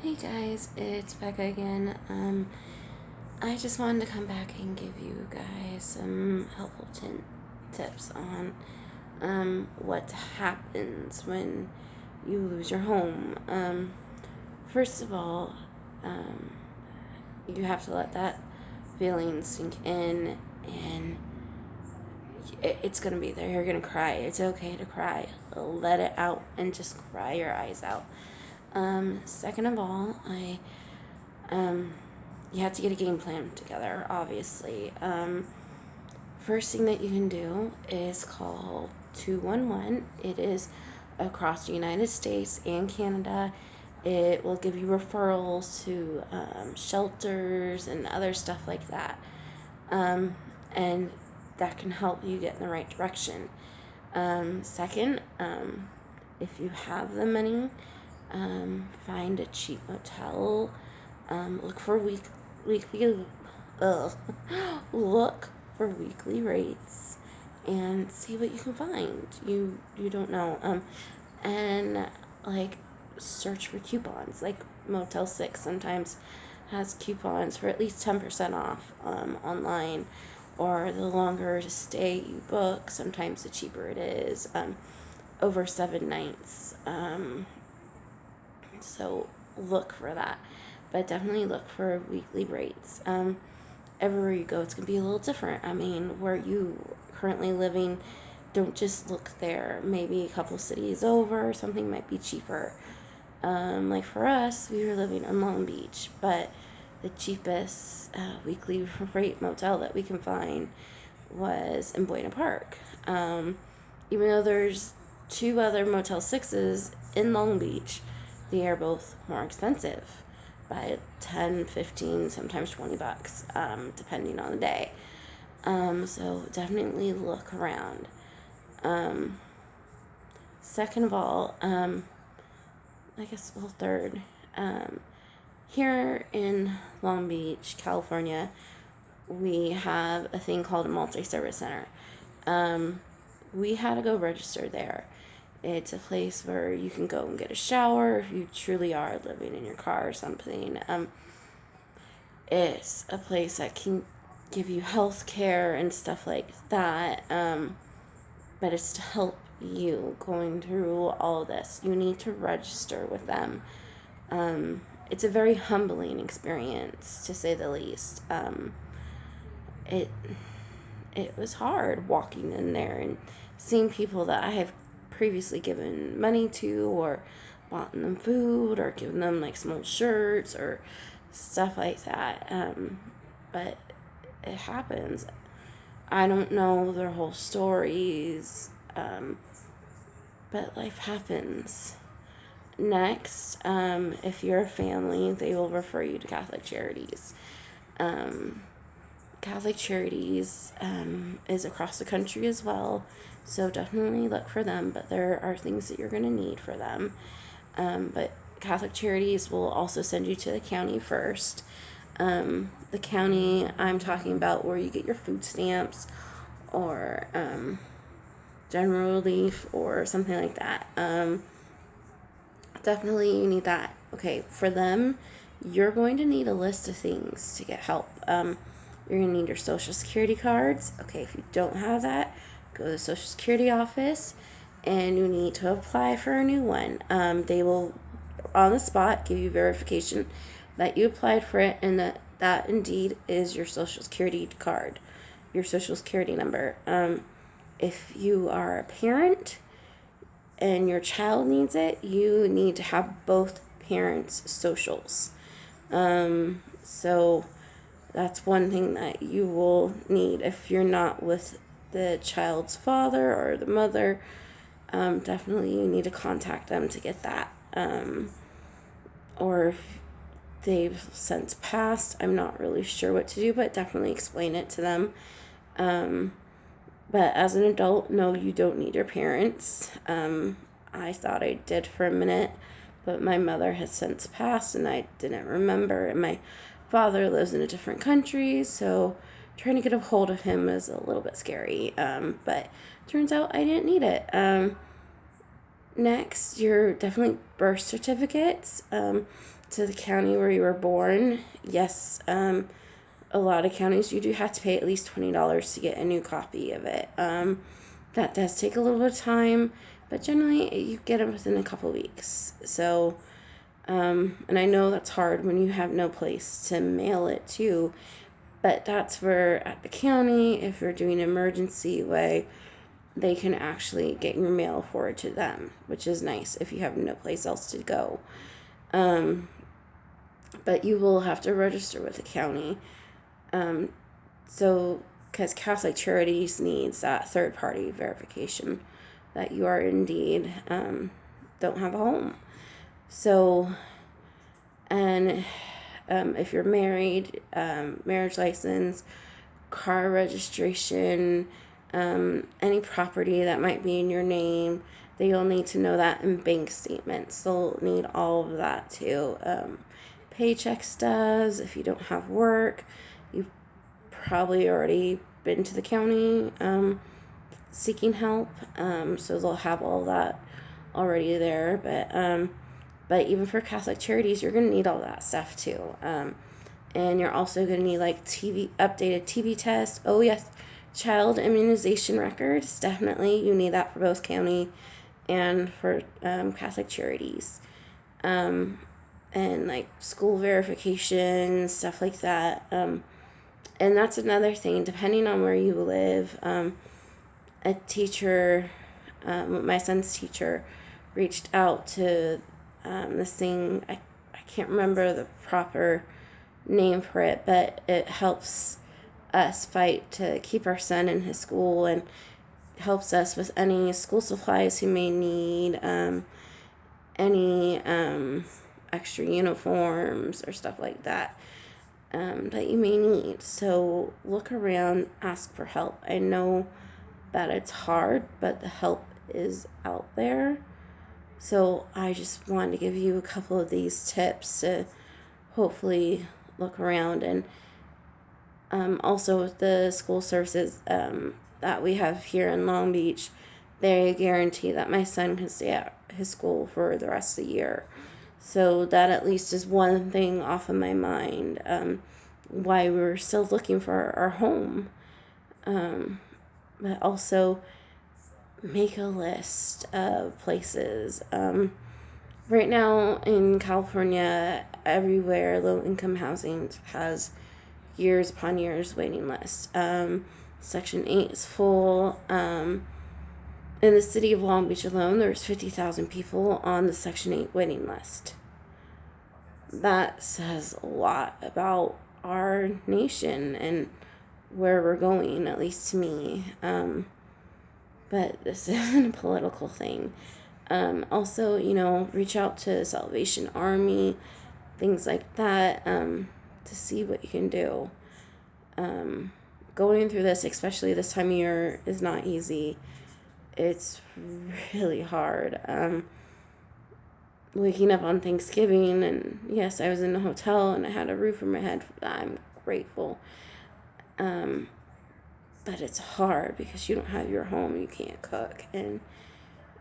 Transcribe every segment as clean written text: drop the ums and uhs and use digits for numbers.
Hey guys, it's Becca again. I just wanted to come back and give you guys some helpful tips on what happens when you lose your home. First of all, um, you have to let that feeling sink in, and it's gonna be there. You're gonna cry. It's okay to cry. Let it out and just cry your eyes out. Second of all, um, you have to get a game plan together, obviously. First thing that you can do is call 211. It is across the United States and Canada. It will give you referrals to shelters and other stuff like that. And that can help you get in the right direction. Second, if you have the money, find a cheap motel. Look for weekly look for weekly rates and see what you can find. You don't know. And like search for coupons. Like Motel 6 sometimes has coupons for at least 10% off online, or the longer to stay you book, sometimes the cheaper it is. Over 7 nights. So look for that, but definitely look for weekly rates. Everywhere you go, it's going to be a little different. I mean, where you currently living, don't just look there. Maybe a couple cities over, something might be cheaper. Like for us, we were living in Long Beach, but the cheapest weekly rate motel that we can find was in Buena Park. Even though there's 2 other Motel 6s in Long Beach, they are both more expensive by 10, 15, sometimes $20, depending on the day. So definitely look around. Second of all, third, here in Long Beach, California, we have a thing called a Multiservice Center. We had to go register there. It's a place where you can go and get a shower if you truly are living in your car or something. It's a place that can give you health care and stuff like that. But it's to help you going through all of this. You need to register with them. It's a very humbling experience, to say the least. It was hard walking in there and seeing people that I have previously given money to, or bought them food, or given them like small shirts or stuff like that. But it happens. I don't know their whole stories, but life happens. Next, if you're a family, they will refer you to Catholic Charities. Catholic Charities is across the country as well, so definitely look for them, but there are things that you're going to need for them. But Catholic Charities will also send you to the county first. The county I'm talking about, where you get your food stamps or general relief or something like that. Definitely you need that. Okay, for them, you're going to need a list of things to get help. You're going to need your social security cards. Okay, if you don't have that, go to the social security office and you need to apply for a new one. They will, on the spot, give you verification that you applied for it and that indeed is your social security card, your social security number. If you are a parent and your child needs it, you need to have both parents' socials. So that's one thing that you will need if you're not with the child's father or the mother. Definitely you need to contact them to get that. Or if they've since passed, I'm not really sure what to do, but definitely explain it to them. But as an adult, no, you don't need your parents. I thought I did for a minute, but my mother has since passed and I didn't remember. And my father lives in a different country, so trying to get a hold of him is a little bit scary. But turns out I didn't need it. Next, your definitely birth certificates to the county where you were born. Yes, a lot of counties you do have to pay at least $20 to get a new copy of it. That does take a little bit of time, but generally you get it within a couple weeks. So, and I know that's hard when you have no place to mail it to, but that's where at the county, if you're doing an emergency way, they can actually get your mail forwarded to them, which is nice if you have no place else to go. But you will have to register with the county. So, because Catholic Charities needs that third party verification that you are indeed don't have a home. So, and if you're married, marriage license, car registration, any property that might be in your name, they'll need to know that in bank statements. They'll need all of that too. Paycheck stubs, if you don't have work, you've probably already been to the county seeking help, so they'll have all that already there. But even for Catholic Charities, you're going to need all that stuff too. And you're also going to need like updated TB tests. Oh yes, child immunization records. Definitely, you need that for both county and for Catholic Charities. And like school verification, stuff like that. And that's another thing, depending on where you live, a teacher, my son's teacher, reached out to this thing. I can't remember the proper name for it, but it helps us fight to keep our son in his school and helps us with any school supplies he may need, any extra uniforms or stuff like that that you may need. So look around, ask for help. I know that it's hard, but the help is out there. So I just wanted to give you a couple of these tips to hopefully look around. And also with the school services that we have here in Long Beach, they guarantee that my son can stay at his school for the rest of the year. So that at least is one thing off of my mind, why we're still looking for our home. But also make a list of places. Right now in California, everywhere low-income housing has years upon years waiting list. Section 8 is full. In the city of Long Beach alone, there's 50,000 people on the Section 8 waiting list. That says a lot about our nation and where we're going, at least to me. But this isn't a political thing. Also, reach out to Salvation Army, things like that, to see what you can do. Going through this, especially this time of year, is not easy. It's really hard. Waking up on Thanksgiving, and yes, I was in a hotel and I had a roof over my head. For that, I'm grateful. But it's hard because you don't have your home, you can't cook, and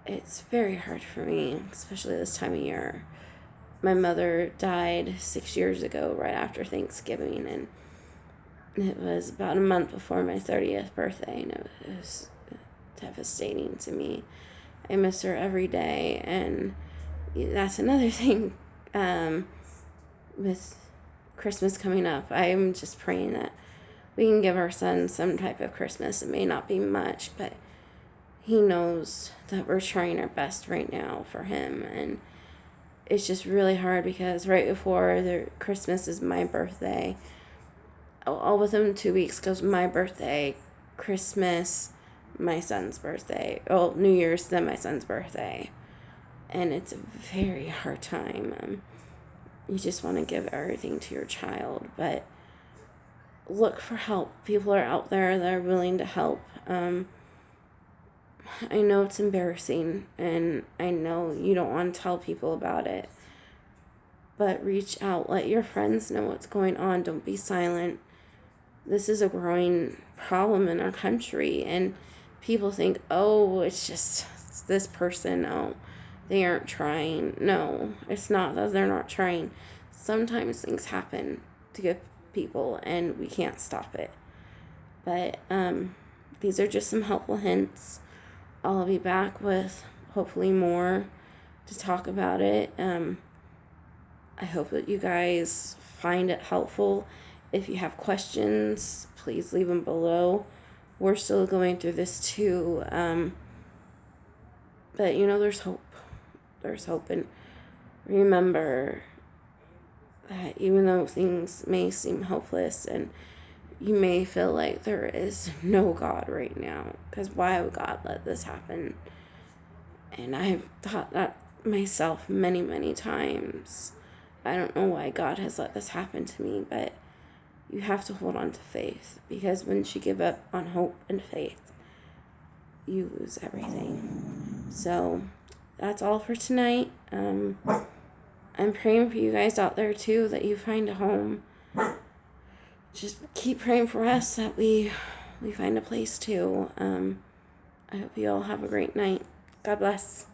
it's very hard for me, especially this time of year. My mother died 6 years ago, right after Thanksgiving, and it was about a month before my 30th birthday, and it was devastating to me. I miss her every day, and that's another thing with Christmas coming up. I'm just praying that we can give our son some type of Christmas. It may not be much, but he knows that we're trying our best right now for him. And it's just really hard because right before the Christmas is my birthday. All within 2 weeks goes my birthday, Christmas, my son's birthday. Oh, New Year's, then my son's birthday. And it's a very hard time. You just want to give everything to your child, but look for help. People are out there that are willing to help. I know it's embarrassing, and I know you don't want to tell people about it, but reach out. Let your friends know what's going on. Don't be silent. This is a growing problem in our country, and people think, oh, it's just this person. No, they aren't trying. No, it's not that they're not trying. Sometimes things happen to good people and we can't stop it. But these are just some helpful hints. I'll be back with hopefully more to talk about it. I hope that you guys find it helpful. If you have questions, please leave them below. We're still going through this too. But there's hope. There's hope. And remember that even though things may seem hopeless and you may feel like there is no God right now, because why would God let this happen? And I've thought that myself many, many times. I don't know why God has let this happen to me, but you have to hold on to faith, because once you give up on hope and faith, you lose everything. So that's all for tonight. I'm praying for you guys out there too, that you find a home. Just keep praying for us that we find a place too. I hope you all have a great night. God bless.